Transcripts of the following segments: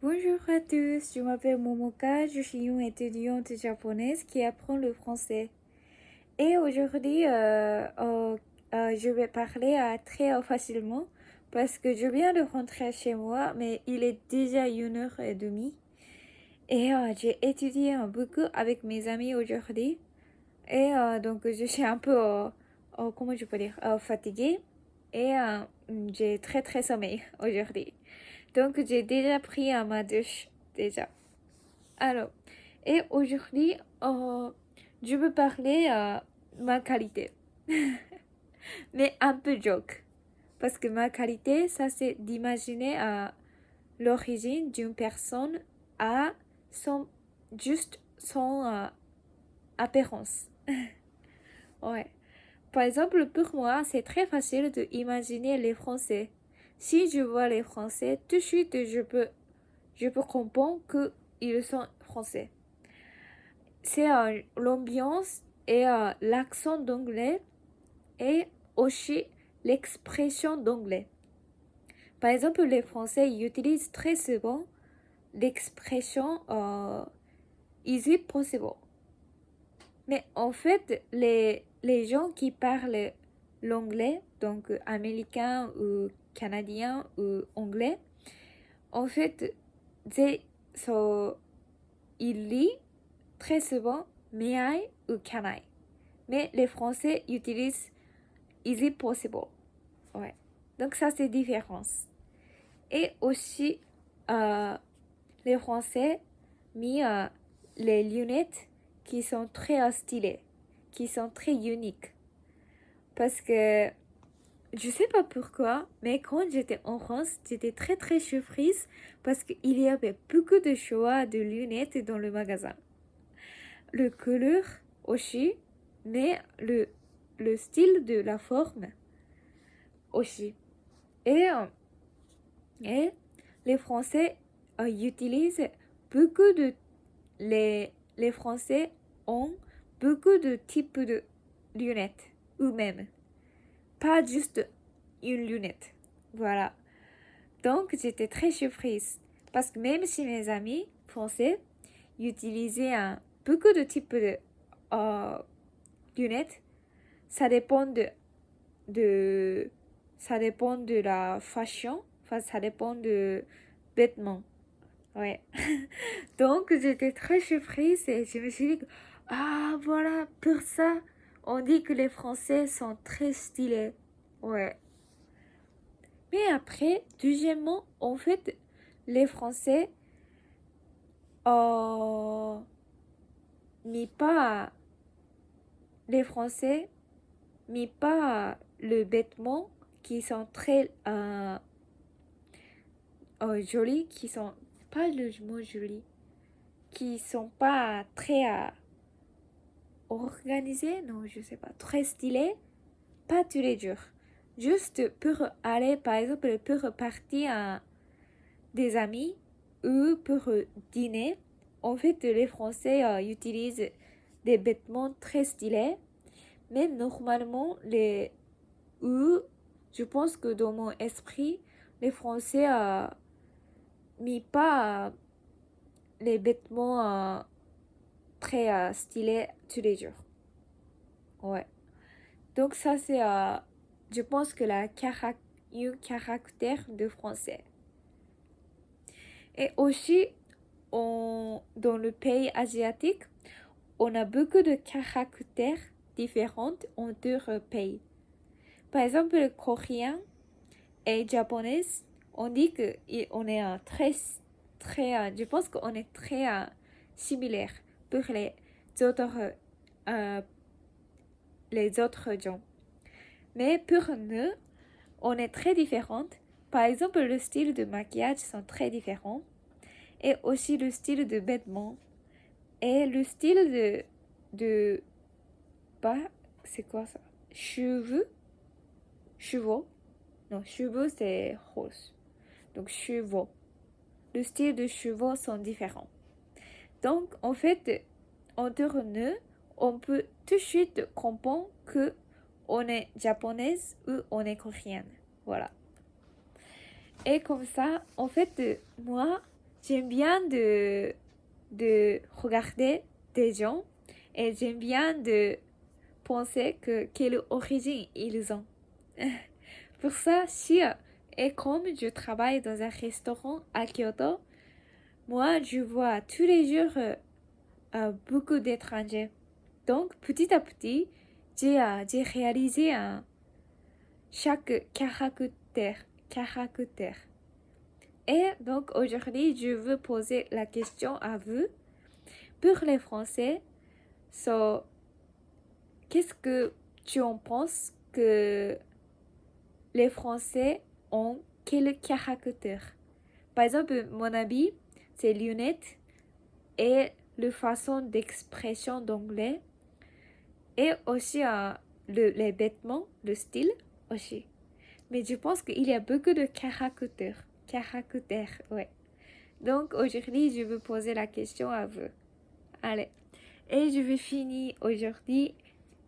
Bonjour à tous, je m'appelle Momoka, je suis une étudiante japonaise qui apprend le français. Et aujourd'hui, je vais parler très facilement parce que je viens de rentrer chez moi, mais il est déjà 1h30. Et j'ai étudié beaucoup avec mes amis aujourd'hui. Et donc, je suis un peu, comment je peux dire, fatiguée. Et j'ai très sommeil aujourd'hui. Donc, j'ai déjà pris ma douche, déjà. Alors, et aujourd'hui, je veux parler ma qualité. Mais un peu joke. Parce que ma qualité, ça c'est d'imaginer l'origine d'une personne à son, juste son apparence. Ouais. Par exemple, pour moi, c'est très facile d'imaginer les Français. Si je vois les Français, tout de suite, je peux comprendre qu'ils sont Français. C'est l'ambiance et l'accent d'anglais et aussi l'expression d'anglais. Par exemple, les Français ils utilisent très souvent l'expression is it possible. Mais en fait, les gens qui parlent l'anglais, donc américain ou canadien ou anglais, en fait, ils lisent très souvent may I ou can I. Mais les Français utilisent is it possible. Ouais. Donc ça, c'est différence. Et aussi, euh, les Français mis les lunettes qui sont très stylées, qui sont très uniques. Parce que je sais pas pourquoi, mais quand j'étais en France, j'étais très surprise parce qu'il y avait beaucoup de choix de lunettes dans le magasin. Le couleur aussi, mais le style de la forme aussi. Et, euh, et les Français utilisent beaucoup de... Les Français ont beaucoup de types de lunettes, ou même, pas juste une lunette. Voilà. Donc, j'étais très surprise. Parce que même si mes amis français utilisaient beaucoup de types de euh, lunettes, ça dépend de, ça dépend de la fashion, enfin, ça dépend de vêtements. Ouais. Donc, j'étais très surprise et je me suis dit, ah, voilà, pour ça, on dit que les Français sont très stylés. Ouais. Mais après, deuxièmement, en fait, les Français, euh, mis pas, les Français, mis pas le vêtement qui sont très jolis, qui sont, pas le mot joli, qui sont pas très organisés, non, je sais pas, très stylés, pas tous les jours. Juste pour aller, par exemple, pour partir à des amis ou pour dîner. En fait, les Français utilisent des vêtements très stylés, mais normalement, ou je pense que dans mon esprit, les Français mis pas les vêtements très stylés tous les jours. Ouais. Donc ça, c'est, je pense que un caractère de français. Et aussi, dans le pays asiatique, on a beaucoup de caractères différents entre pays. Par exemple, le coréen et le japonais, on dit que on est je pense qu'on est très similaire pour autres, euh, les autres gens. Mais pour nous, on est très différentes. Par exemple, le style de maquillage sont très différents. Et aussi le style de vêtements. Et le style de pas, c'est quoi ça? Cheveux. Non, cheveux c'est rose. Donc cheveux. Le style de cheveux sont différents. Donc en fait, entre nous, on peut tout de suite comprendre que on est japonaise ou on est coréenne. Voilà. Et comme ça, en fait, moi, j'aime bien de regarder des gens et j'aime bien de penser quelle origine ils ont. Pour ça, si et comme je travaille dans un restaurant à Kyoto, moi je vois tous les jours beaucoup d'étrangers. Donc petit à petit, j'ai réalisé chaque caractère. Et donc aujourd'hui, je veux poser la question à vous. Pour les Français, so, qu'est-ce que tu en penses que les Français ont quel caractère? Par exemple, mon habit, c'est lunettes et le façon d'expression d'anglais et aussi les vêtements, le style aussi. Mais je pense qu'il y a beaucoup de caractères. Caractères, ouais. Donc aujourd'hui, je veux poser la question à vous. Allez. Et je vais finir aujourd'hui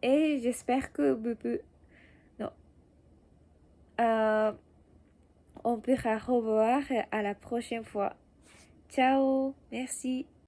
et j'espère que vous pouvez... Non. Euh, on pourra revoir à la prochaine fois. Ciao. Merci.